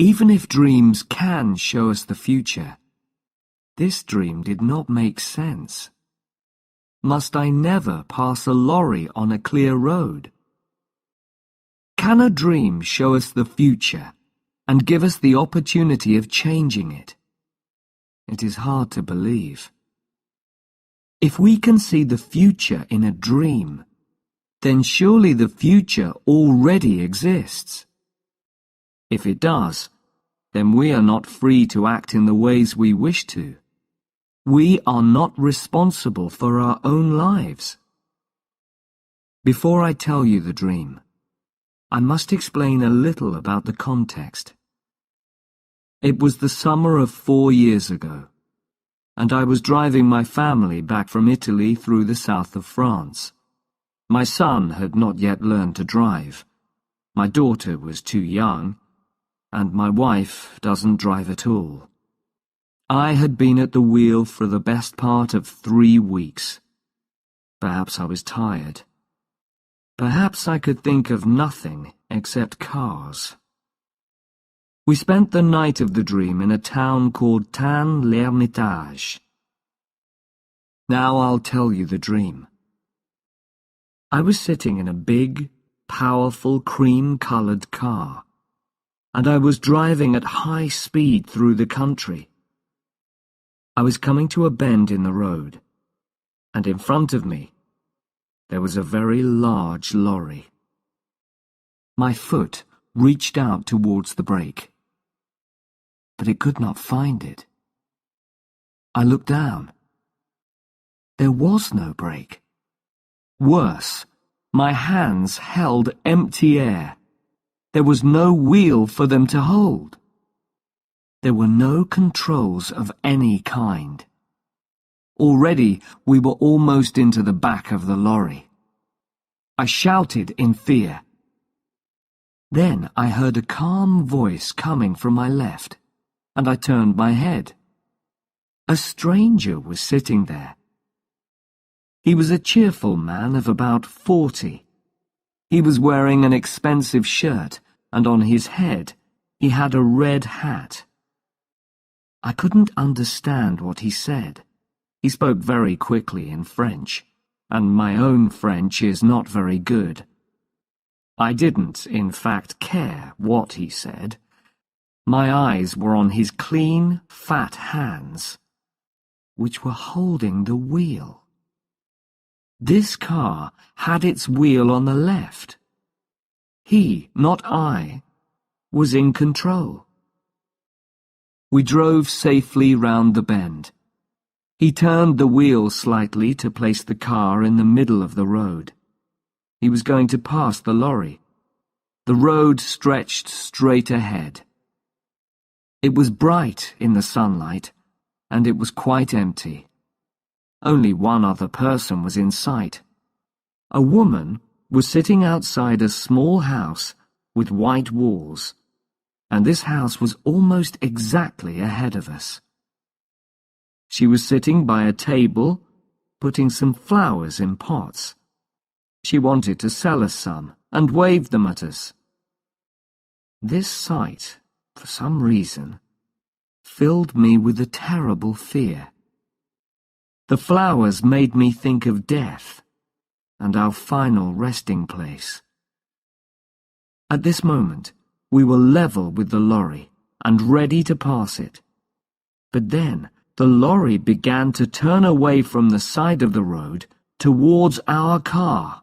Even if dreams can show us the future, this dream did not make sense. Must I never pass a lorry on a clear road? Can a dream show us the future and give us the opportunity of changing it? It is hard to believe. If we can see the future in a dream, then surely the future already exists. If it does, then we are not free to act in the ways we wish to. We are not responsible for our own lives. Before I tell you the dream, I must explain a little about the context. It was the summer of 4 years ago, and I was driving my family back from Italy through the south of France. My son had not yet learned to drive. My daughter was too young, and my wife doesn't drive at all. I had been at the wheel for the best part of 3 weeks. Perhaps I was tired. Perhaps I could think of nothing except cars. We spent the night of the dream in a town called Tain-l'Hermitage. Now I'll tell you the dream. I was sitting in a big, powerful, cream-coloured car, and I was driving at high speed through the country. I was coming to a bend in the road, and in front of me, there was a very large lorry. My foot reached out towards the brake, but it could not find it. I looked down. There was no brake. Worse, my hands held empty air. There was no wheel for them to hold. There were no controls of any kind. Already we were almost into the back of the lorry. I shouted in fear. Then I heard a calm voice coming from my left, and I turned my head. A stranger was sitting there. He was a cheerful man of about 40. He was wearing an expensive shirt, and on his head he had a red hat. I couldn't understand what he said. He spoke very quickly in French, and my own French is not very good. I didn't, in fact, care what he said. My eyes were on his clean, fat hands, which were holding the wheel. This car had its wheel on the left. He, not I, was in control. We drove safely round the bend. He turned the wheel slightly to place the car in the middle of the road. He was going to pass the lorry. The road stretched straight ahead. It was bright in the sunlight, and it was quite empty. Only one other person was in sight. A woman was sitting outside a small house with white walls, and this house was almost exactly ahead of us. She was sitting by a table, putting some flowers in pots. She wanted to sell us some, and waved them at us. This sight, for some reason, filled me with a terrible fear. The flowers made me think of death, and our final resting place. At this moment, we were level with the lorry, and ready to pass it. But then, the lorry began to turn away from the side of the road towards our car.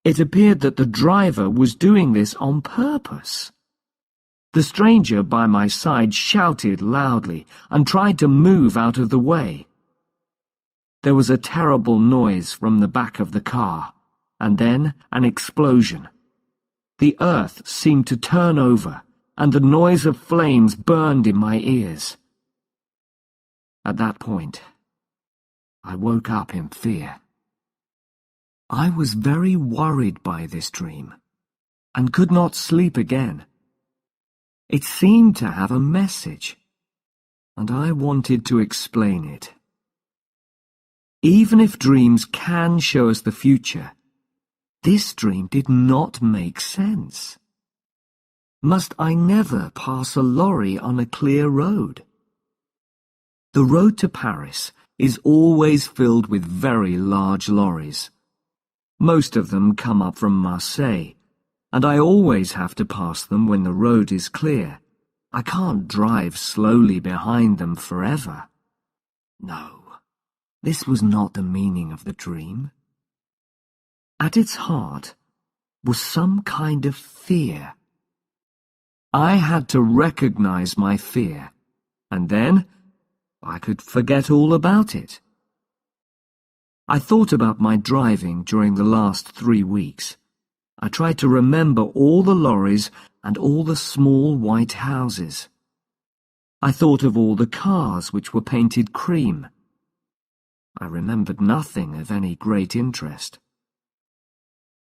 It appeared that the driver was doing this on purpose. The stranger by my side shouted loudly and tried to move out of the way. There was a terrible noise from the back of the car, and then an explosion. The earth seemed to turn over, and the noise of flames burned in my ears. At that point, I woke up in fear. I was very worried by this dream, and could not sleep again. It seemed to have a message, and I wanted to explain it. Even if dreams can show us the future, this dream did not make sense. Must I never pass a lorry on a clear road? The road to Paris is always filled with very large lorries. Most of them come up from Marseille, and I always have to pass them when the road is clear. I can't drive slowly behind them forever. No, this was not the meaning of the dream. At its heart was some kind of fear. I had to recognize my fear, and then I could forget all about it. I thought about my driving during the last 3 weeks. I tried to remember all the lorries and all the small white houses. I thought of all the cars which were painted cream. I remembered nothing of any great interest.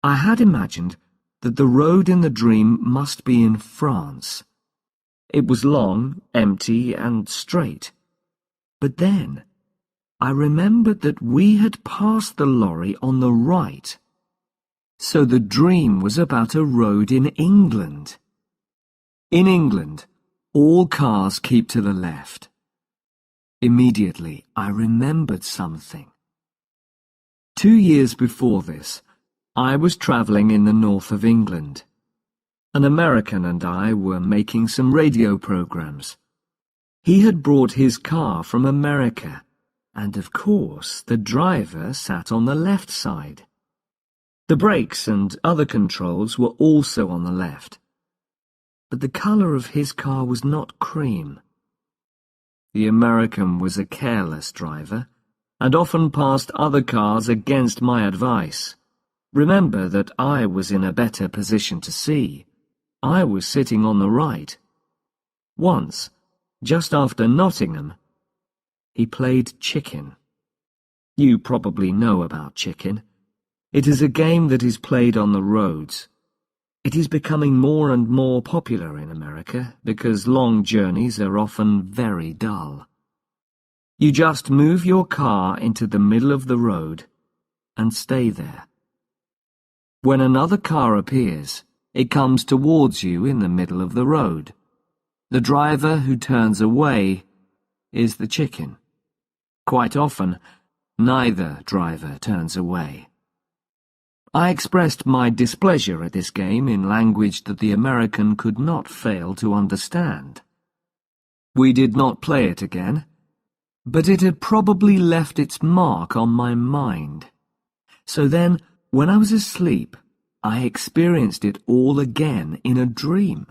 I had imagined that the road in the dream must be in France. It was long, empty, and straight. But then I remembered that we had passed the lorry on the right. So the dream was about a road in England. In England, all cars keep to the left. Immediately, I remembered something. 2 years before this, I was travelling in the north of England. An American and I were making some radio programs. He had brought his car from America, and of course the driver sat on the left side. The brakes and other controls were also on the left. But the colour of his car was not cream. The American was a careless driver, and often passed other cars against my advice. Remember that I was in a better position to see. I was sitting on the right. Once, just after Nottingham, he played chicken. You probably know about chicken. It is a game that is played on the roads. It is becoming more and more popular in America because long journeys are often very dull. You just move your car into the middle of the road and stay there. When another car appears, it comes towards you in the middle of the road. The driver who turns away is the chicken. Quite often, neither driver turns away. I expressed my displeasure at this game in language that the American could not fail to understand. We did not play it again, but it had probably left its mark on my mind. So then, when I was asleep, I experienced it all again in a dream.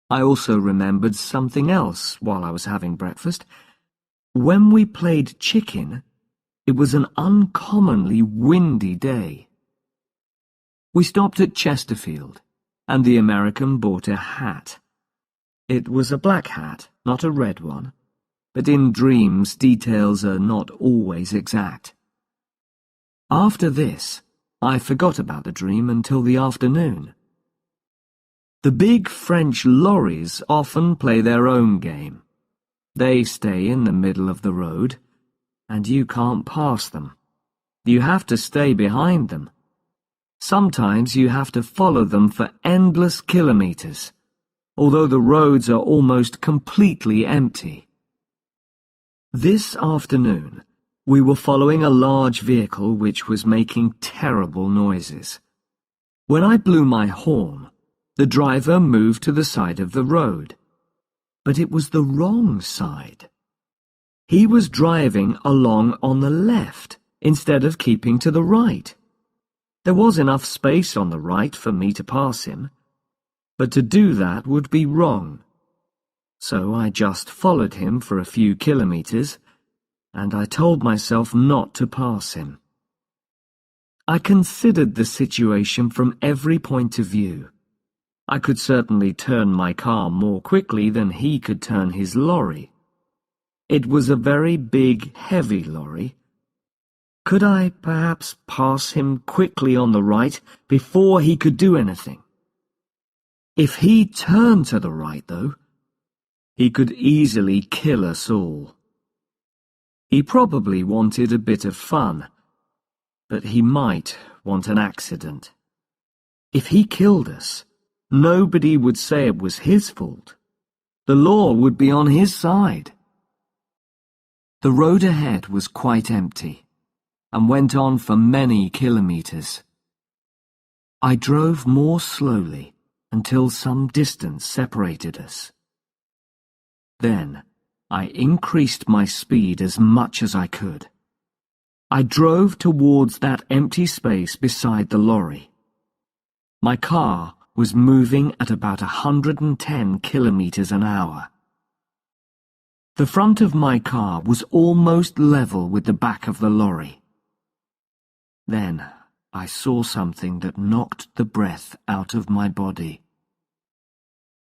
I also remembered something else while I was having breakfast. When we played chicken, it was an uncommonly windy day. We stopped at Chesterfield, and the American bought a hat. It was a black hat, not a red one, but in dreams details are not always exact. After this, I forgot about the dream until the afternoon. The big French lorries often play their own game. They stay in the middle of the road, and you can't pass them. You have to stay behind them. Sometimes you have to follow them for endless kilometres, although the roads are almost completely empty. This afternoon, we were following a large vehicle which was making terrible noises. When I blew my horn, the driver moved to the side of the road. But it was the wrong side. He was driving along on the left instead of keeping to the right. There was enough space on the right for me to pass him, but to do that would be wrong. So I just followed him for a few kilometres, and I told myself not to pass him. I considered the situation from every point of view. I could certainly turn my car more quickly than he could turn his lorry. It was a very big, heavy lorry. Could I perhaps pass him quickly on the right before he could do anything? If he turned to the right, though, he could easily kill us all. He probably wanted a bit of fun, but he might want an accident. If he killed us, nobody would say it was his fault. The law would be on his side. The road ahead was quite empty, and went on for many kilometers. I drove more slowly until some distance separated us. Then I increased my speed as much as I could. I drove towards that empty space beside the lorry. My car was moving at about 110 kilometers an hour. The front of my car was almost level with the back of the lorry. Then I saw something that knocked the breath out of my body.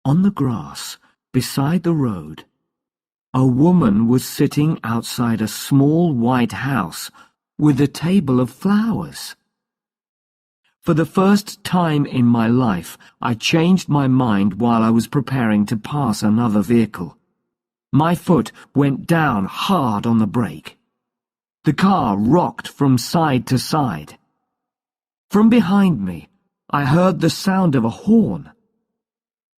On the grass, beside the road, a woman was sitting outside a small white house with a table of flowers. For the first time in my life, I changed my mind while I was preparing to pass another vehicle. My foot went down hard on the brake. The car rocked from side to side. From behind me, I heard the sound of a horn.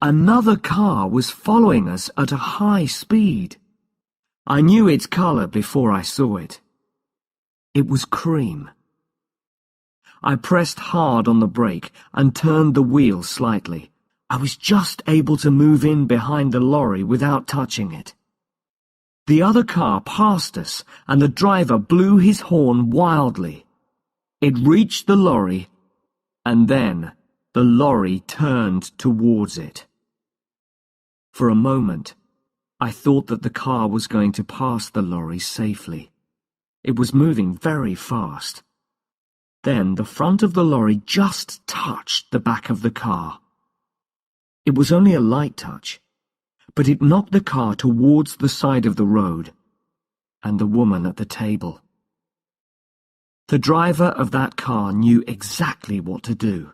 Another car was following us at a high speed. I knew its color before I saw it. It was cream. I pressed hard on the brake and turned the wheel slightly. I was just able to move in behind the lorry without touching it. The other car passed us, and the driver blew his horn wildly. It reached the lorry, and then the lorry turned towards it. For a moment, I thought that the car was going to pass the lorry safely. It was moving very fast. Then the front of the lorry just touched the back of the car. It was only a light touch, but it knocked the car towards the side of the road, and the woman at the table. The driver of that car knew exactly what to do.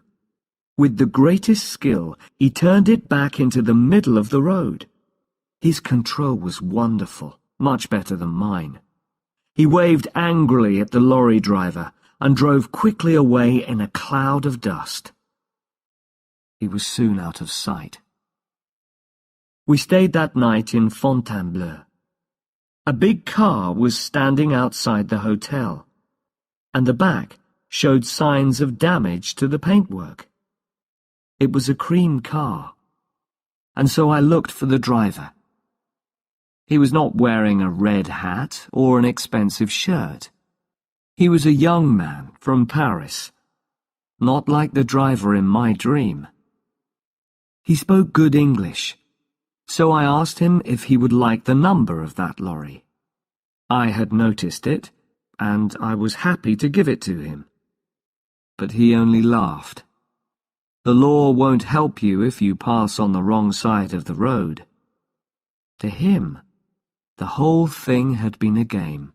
With the greatest skill, he turned it back into the middle of the road. His control was wonderful, much better than mine. He waved angrily at the lorry driver and drove quickly away in a cloud of dust. He was soon out of sight. We stayed that night in Fontainebleau. A big car was standing outside the hotel, and the back showed signs of damage to the paintwork. It was a cream car, and so I looked for the driver. He was not wearing a red hat or an expensive shirt. He was a young man from Paris, not like the driver in my dream. He spoke good English, so I asked him if he would like the number of that lorry. I had noticed it, and I was happy to give it to him. But he only laughed. The law won't help you if you pass on the wrong side of the road. To him, the whole thing had been a game.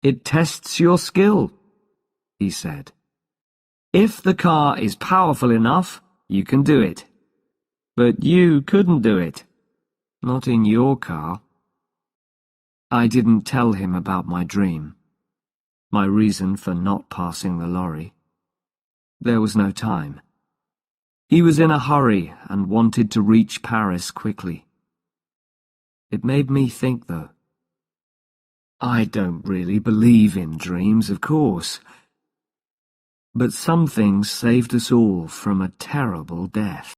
It tests your skill, he said. If the car is powerful enough, you can do it. But you couldn't do it. Not in your car. I didn't tell him about my dream, my reason for not passing the lorry. There was no time. He was in a hurry and wanted to reach Paris quickly. It made me think, though. I don't really believe in dreams, of course. But some things saved us all from a terrible death.